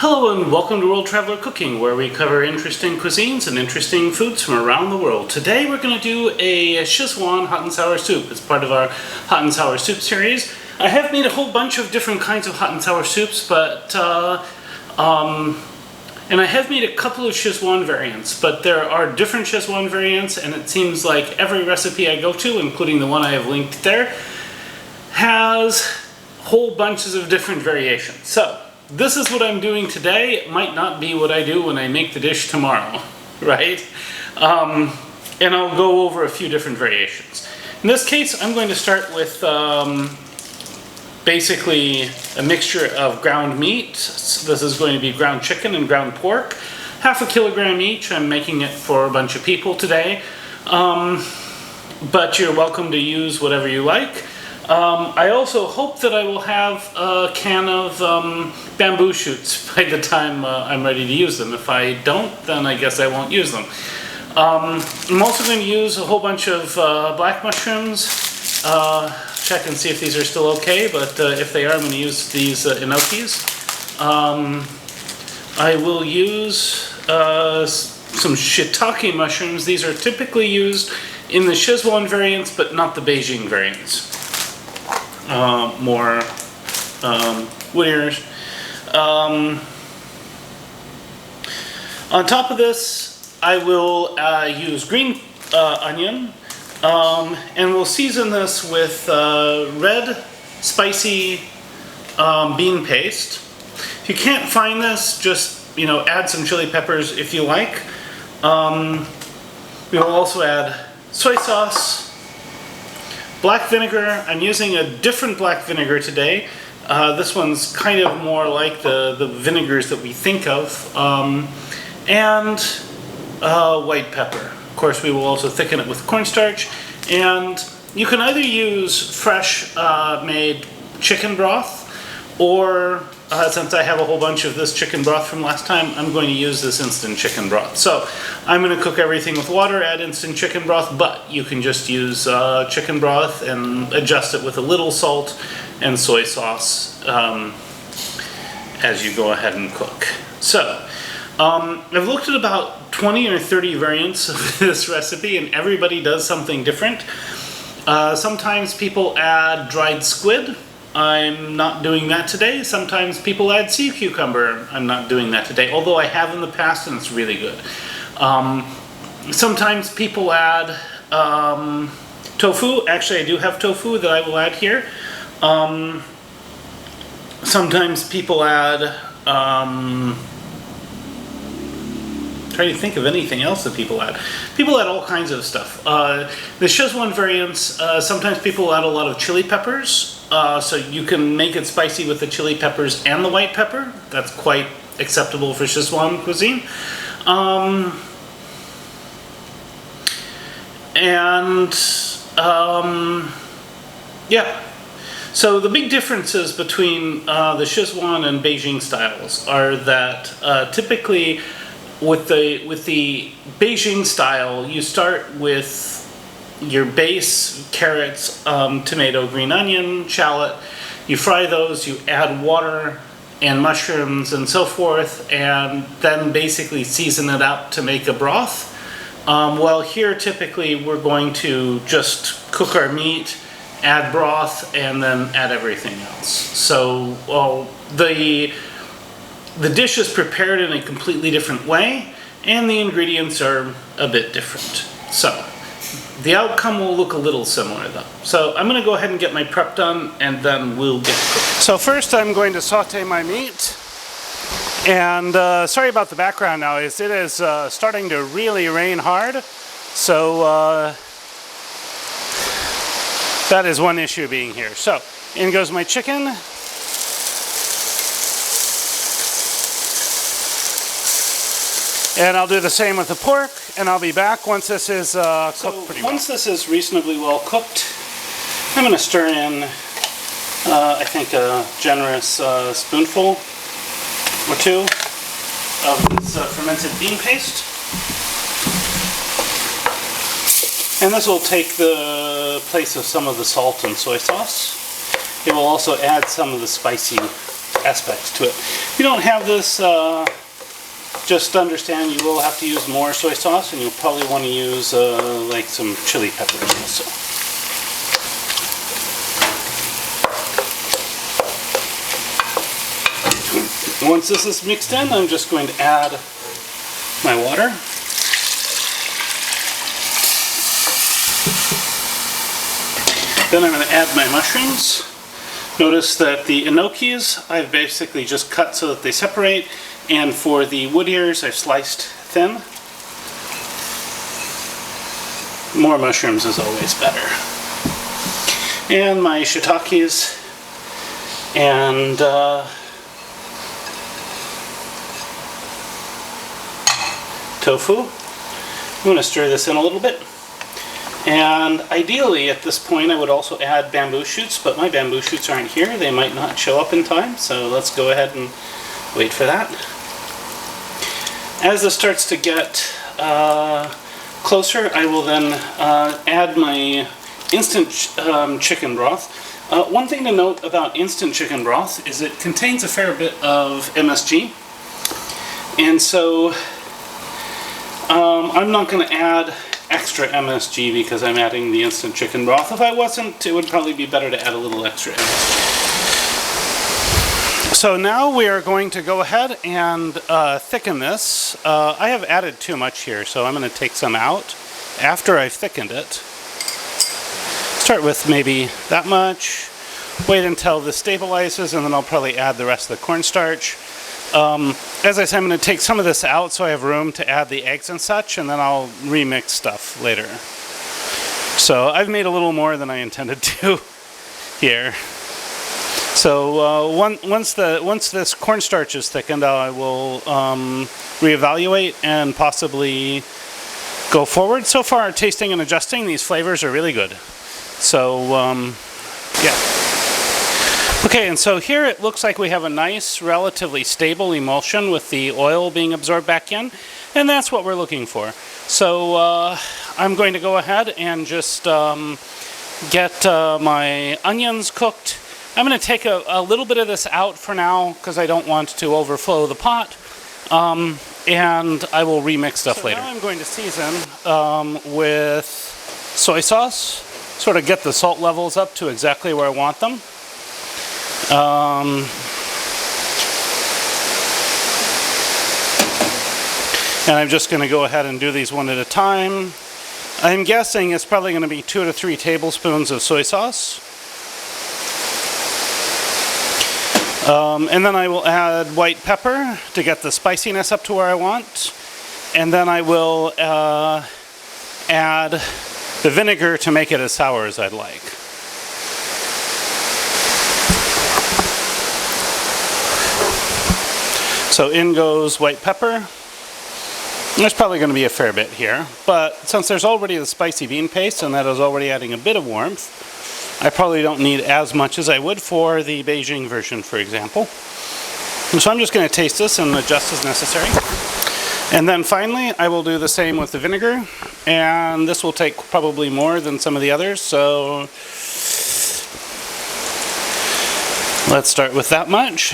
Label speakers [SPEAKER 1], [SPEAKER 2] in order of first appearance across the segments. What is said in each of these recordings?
[SPEAKER 1] Hello and welcome to World Traveler Cooking, where we cover interesting cuisines and interesting foods from around the world. Today we're going to do a Sichuan hot and sour soup. It's part of our hot and sour soup series. I have made a whole bunch of different kinds of hot and sour soups, but and I have made a couple of Sichuan variants, but there are different Sichuan variants, and it seems like every recipe I go to, including the one I have linked there, has whole bunches of different variations. So this is what I'm doing today. It might not be what I do when I make the dish tomorrow, right? And I'll go over a few different variations. In this case, I'm going to start with basically a mixture of ground meat. So this is going to be ground chicken and ground pork. Half a kilogram each. I'm making it for a bunch of people today. But you're welcome to use whatever you like. I also hope that I will have a can of bamboo shoots by the time I'm ready to use them. If I don't, then I guess I won't use them. I'm also going to use a whole bunch of black mushrooms. Check and see if these are still okay, but if they are, I'm going to use these enokis. I will use some shitaki mushrooms. These are typically used in the Sichuan variants, but not the Beijing variants. More woodier. On top of this, I will use green onion, and we'll season this with red, spicy bean paste. If you can't find this, just add some chili peppers if you like. We will also add soy sauce. Black vinegar. I'm using a different black vinegar today. This one's kind of more like the vinegars that we think of. And white pepper. Of course, we will also thicken it with cornstarch. And you can either use fresh made chicken broth, or since I have a whole bunch of this chicken broth from last time, I'm going to use this instant chicken broth. So I'm going to cook everything with water, add instant chicken broth, but you can just use chicken broth and adjust it with a little salt and soy sauce as you go ahead and cook. So I've looked at about 20 or 30 variants of this recipe, and everybody does something different. Sometimes people add dried squid. I'm not doing that today. Sometimes people add sea cucumber. I'm not doing that today, although I have in the past and it's really good. Sometimes people add tofu. Actually, I do have tofu that I will add here. Sometimes people add... trying to think of anything else that people add. People add all kinds of stuff. The Sichuan variants, sometimes people add a lot of chili peppers. So you can make it spicy with the chili peppers and the white pepper. That's quite acceptable for Sichuan cuisine. Yeah. So the big differences between the Sichuan and Beijing styles are that typically with the Beijing style, you start with your base carrots, tomato, green onion, shallot. You fry those, you add water and mushrooms and so forth, and then basically season it up to make a broth. Well, here typically we're going to just cook our meat, add broth, and then add everything else. So the dish is prepared in a completely different way, and the ingredients are a bit different. So the outcome will look a little similar though. So I'm going to go ahead and get my prep done, and then we'll get cooking. So first I'm going to saute my meat. And sorry about the background noise. It is starting to really rain hard. So that is one issue being here. So in goes my chicken. And I'll do the same with the pork, and I'll be back once this is cooked pretty well. Once this is reasonably well cooked, I'm going to stir in, I think, a generous spoonful or two of this fermented bean paste. And this will take the place of some of the salt and soy sauce. It will also add some of the spicy aspects to it. If you don't have this, just understand you will have to use more soy sauce, and you'll probably want to use like some chili peppers also. Once this is mixed in, I'm just going to add my water. Then I'm going to add my mushrooms. Notice that the enokis I've basically just cut so that they separate, and for the wood ears I've sliced thin. More mushrooms is always better. And my shiitakes and tofu. I'm going to stir this in a little bit. And ideally at this point I would also add bamboo shoots, but my bamboo shoots aren't here. They might not show up in time, so let's go ahead and wait for that. As this starts to get closer, I will then add my instant chicken broth. One thing to note about instant chicken broth is it contains a fair bit of MSG, and so I'm not going to add extra MSG because I'm adding the instant chicken broth. If I wasn't, it would probably be better to add a little extra MSG. So now we are going to go ahead and thicken this. I have added too much here, so I'm going to take some out after I've thickened it. Start with maybe that much. Wait until this stabilizes, and then I'll probably add the rest of the cornstarch. As I said, I'm going to take some of this out so I have room to add the eggs and such, and then I'll remix stuff later. So I've made a little more than I intended to here. So once this cornstarch is thickened, I will reevaluate and possibly go forward. So far, tasting and adjusting, these flavors are really good. So yeah. Okay, and so here it looks like we have a nice, relatively stable emulsion with the oil being absorbed back in, and that's what we're looking for. So I'm going to go ahead and just get my onions cooked. I'm going to take a little bit of this out for now because I don't want to overflow the pot, and I will remix stuff later. Now I'm going to season with soy sauce, sort of get the salt levels up to exactly where I want them. And I'm just going to go ahead and do these one at a time. I'm guessing it's probably going to be 2 to 3 tablespoons of soy sauce. And then I will add white pepper to get the spiciness up to where I want. And then I will add the vinegar to make it as sour as I'd like. So in goes white pepper. There's probably going to be a fair bit here, but since there's already the spicy bean paste and that is already adding a bit of warmth, I probably don't need as much as I would for the Beijing version, for example. And so I'm just going to taste this and adjust as necessary. And then finally, I will do the same with the vinegar, and this will take probably more than some of the others, so let's start with that much.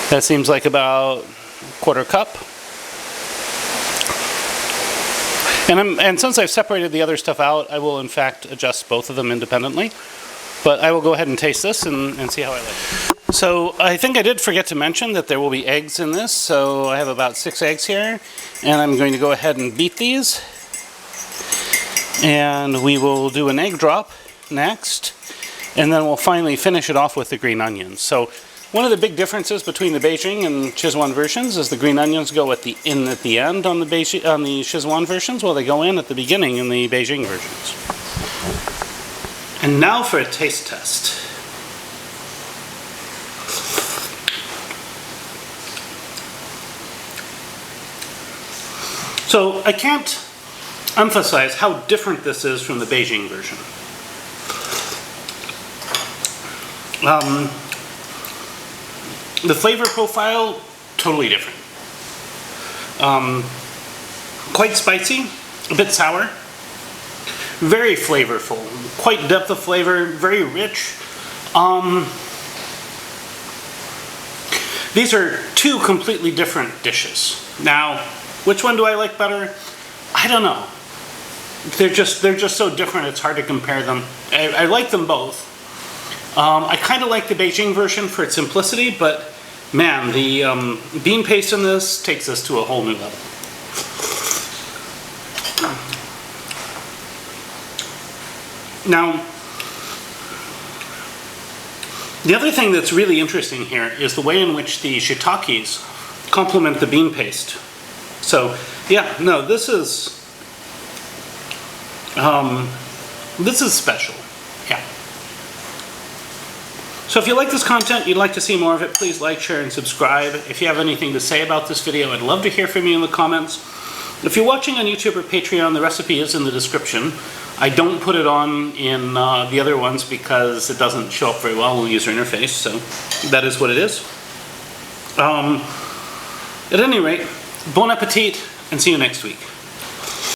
[SPEAKER 1] That seems like about a 1/4 cup. And since I've separated the other stuff out, I will in fact adjust both of them independently. But I will go ahead and taste this and see how I like it. So I think I did forget to mention that there will be eggs in this. So I have about 6 eggs here, and I'm going to go ahead and beat these. And we will do an egg drop next, and then we'll finally finish it off with the green onions. So one of the big differences between the Beijing and Sichuan versions is the green onions go at the end on the Sichuan versions, while they go in at the beginning in the Beijing versions. And now for a taste test. So I can't emphasize how different this is from the Beijing version. The flavor profile, totally different. Quite spicy, a bit sour, very flavorful, quite depth of flavor, very rich. these are two completely different dishes. Now, which one do I like better? I don't know. They're just so different, it's hard to compare them. I like them both. I kind of like the Beijing version for its simplicity, but man, the bean paste in this takes us to a whole new level. Now, the other thing that's really interesting here is the way in which the shiitakes complement the bean paste. So, yeah, no, this is special. Yeah. So if you like this content, you'd like to see more of it, please like, share, and subscribe. If you have anything to say about this video, I'd love to hear from you in the comments. If you're watching on YouTube or Patreon, the recipe is in the description. I don't put it on in the other ones because it doesn't show up very well in the user interface, so that is what it is. At any rate, bon appetit, and see you next week.